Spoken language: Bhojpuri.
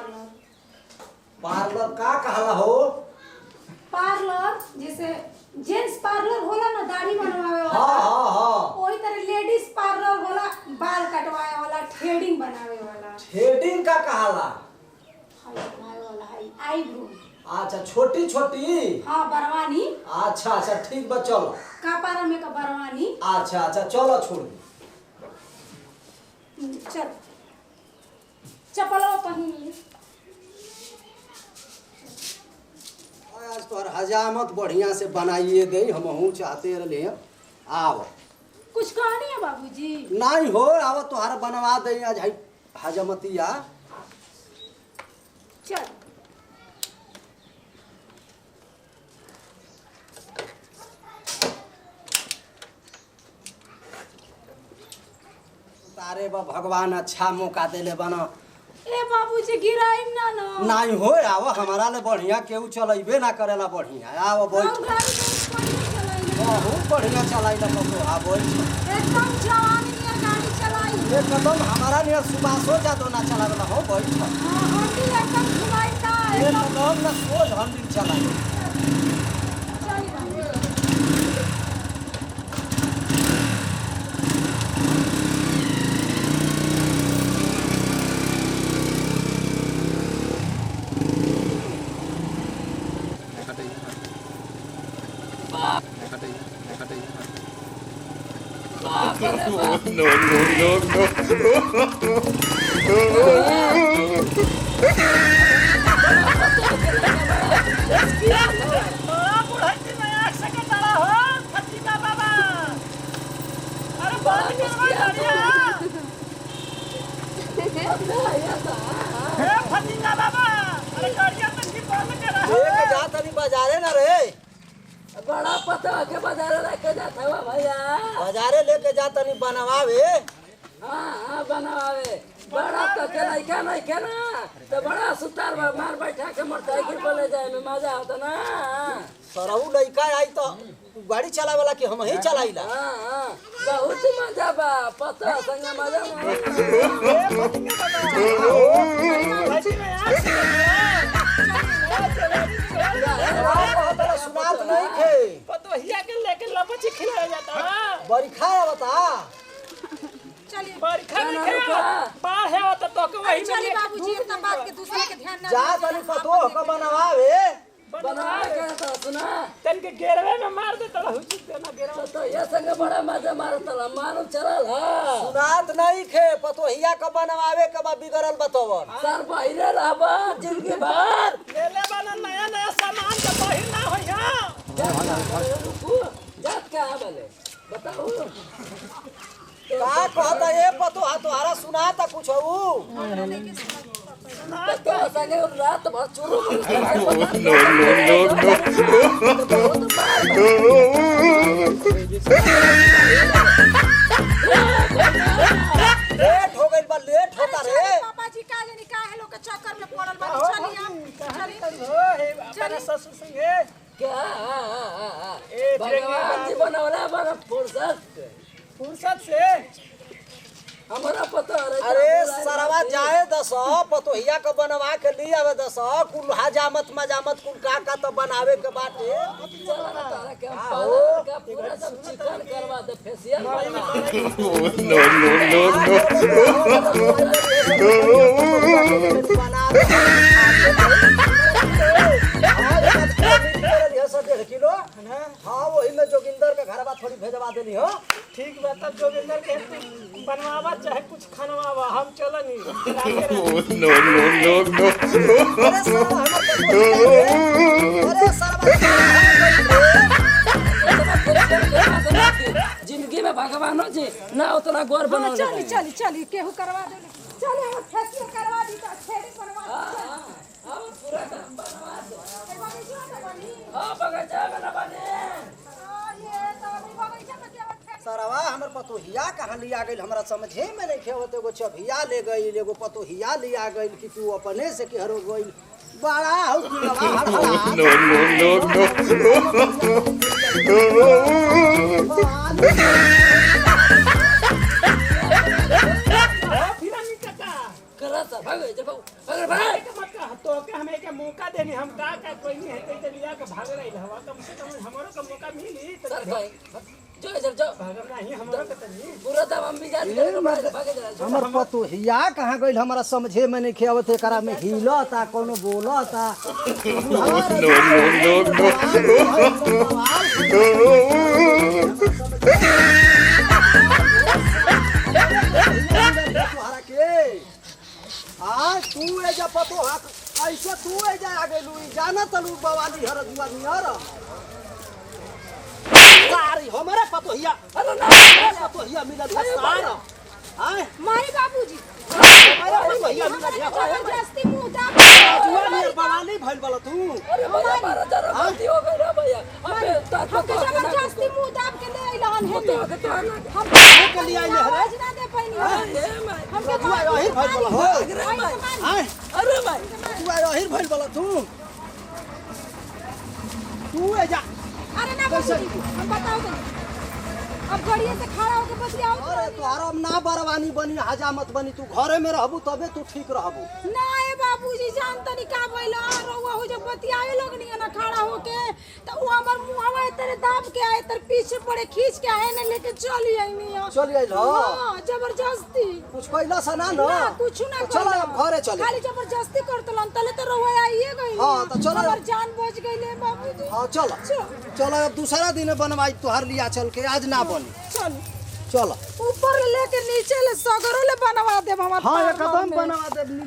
पार्लर। पार्लर का कहला हो? पार्लर जैसे जेंट्स पार्लर होला ना दाढ़ी बनवावे वाला। हाँ। वही तरह लेडीज पार्लर होला बाल कटवाए वाला, थ्रेडिंग बनावे वाला। थ्रेडिंग का कहला? हाई बनावे वाला हाई आईब्रो। अच्छा छोटी छोटी। हाँ बरवानी। अच्छा ठीक बा चलो। कपारा में का बरवानी। अच्छा चलो छोड़। चल चप्पलों पहन। आज तो हजामत बढ़िया से बनाइए दे, हमहू चाहते रहे। आव कुछ कहानी है बाबूजी? नहीं हो, आव तोहार बनवा दे आज हजमतिया। चल तारे बा भगवान अच्छा मौका देले बना। ए बाबूजी गिराई ना ना। नहीं हो, आव हमारा ले बढ़िया केहू चलेबे ना करेला बढ़िया। आव बैठ। बहुत बढ़िया चलाइला पतो। आ बैठ। एकदम जवान नियर गाड़ी चलाई। एकदम हमारा नियर सुबासो जादो ना चलावेला हो। बैठ। हां हंडी एकदम घुमाई ना। एकदम ना सोझ हंडी चलाई। चल बाबू। बाजारे ना रे। बड़ा पता के बाजारे लेके जाता हुआ भैया। बाजारे लेके जा तनी बनवावे। हाँ बनवावे। बड़ा तो के नहीं के ना तो बड़ा सुतार मार बैठा के मोटरसाइकिल पर ले जाए में मजा आता ना। सरऊ लइका आई तो गाड़ी चलावेला कि हम ही चलाइला। बहुत मजा बा पता संग मजा सुनात नहीं थे। पतोहिया के लेके लपची खिलाया जाता है। बरिखा बता। चलिए बरखा में खेला बाढ़ है तो के वही चलिए बाबूजी इतना बात के दूसरे के ध्यान ना जा तनी पतो का बनवावे। बना के तो सुना तन के घेरवे में मार दे तो हुची देना घेरवा तो ये संग बड़ा मजा मारता ला मालूम चलल हां। सुनात नहीं खे पतोहिया का बनवावे के बा बिगड़ल बतवन। सर बाहरे रहबा जिंदगी भर ले ले वाला नया सामान के बहिर ना होया। जात का बोले बताओ का कहता ये पतो तोहरा सुनाता कुछ हो? तो संगे रात भर चुरू लेट हो गइल बा। लेट होता रे। पापा जी का जानी काहे लोग के चक्कर में पड़ल बा। चलिए हम हो हे अपने ससुर संगे क्या भगवान जी बनवला बड़ा फुर्सत से हमारा पता अरे सरवा जाए दस पतोहिया के बनवा के लिए आवे दस कुल हजामत मजामत कुल का तो बनावे के बाटे। चला ना तारा के पार्लर का पूरा सब चिकन करवा दे फेशियल डेढ़ किलो। हाँ वही में जोगिंदर के घरवा थोड़ी भेजवा देनी हो। ठीक बा तब जोगिंदर के बनवावा चाहे कुछ खनवावा हम चलनी। जिंदगी में भगवान जी ना उतना गौर बना। चली केहू करवा दे। चले हम फेशियल करवा दी तो थ्रेडिंग बनवा दी। हम पूरा काम बनवा दे। बगीचा में बनी। हां बगीचा में ना बने। ये तो अभी बगीचा में क्या सरवा हमर पतोहिया कहाँ लिया गई हमरा समझे में नहीं खेवत। एगो चभिया ले गई एगो पतोहिया लिया गई कि तू अपने से केहरो गई बड़ा हो भाग जा बाबू अगर भाग मत कह तो के हमें के मौका देनी हम का कोई नहीं है तो लिया के भाग रही हवा कम से कम हमरो का मौका मिली तो सर भाई जो इधर जाओ भागम नहीं हमरो के तनी पूरा दाम हम भी जान भागे जा हमर पतो हिया कहाँ गइल हमरा समझे में नहीं खेवत एकरा में हिलता कोनो बोलता तू ए जा पतो ऐसे तू ए जा आ गेलू जाना तलू बवाली हर दुआ नियर सारी हमारे पतो हिया अरे ना पतो हिया मिलत है सारा आए मारी बाबूजी हमारे पतो हिया मिलत है जबरदस्ती मुंह दाब जुआ नियर बवाली भइल बला तू अरे भैया मारा जरा गलती हो गई रे भैया अबे हमके जबरदस्ती मुंह दाब के ले अइलन है हम के लिए आइले हरे आज ना दे पैनी हमके जुआ रहिर भइल बला हो आए अरे भाई जुआ रहिर भइल बला तू ए जा अरे ना बाबूजी हम बताओ तनी अब गड़िए से खड़ा होके बतियाओ अरे तोहरा ना बरवानी बनी हजामत बनी तू घरे में रहबू तबे तू ठीक रहबू ना ए बाबूजी जान तनी का भइला रउआ हो जब बतियावे लगनी ना खड़ा होके त उ हमर मुंहवा तेरे दाब के आए तर पीछे पड़े खींच के आए ने लेके चली आईनी चली आइल हो हां जबरदस्ती कुछ कइला सा ना न ना कुछ ना चलो अब घरे चले खाली जबरदस्ती करतलन तले तो रउआ आइए गई हाँ, तो चलो। हमर जान बच गईले बाबूजी हां चलो चलो अब दूसरा दिन बनवाई तोहर लिया चल के आज ना बनी चल चलो ऊपर लेके नीचे ले सगरो ले बनवा देब हमर हाँ पार एकदम में। बनवा दे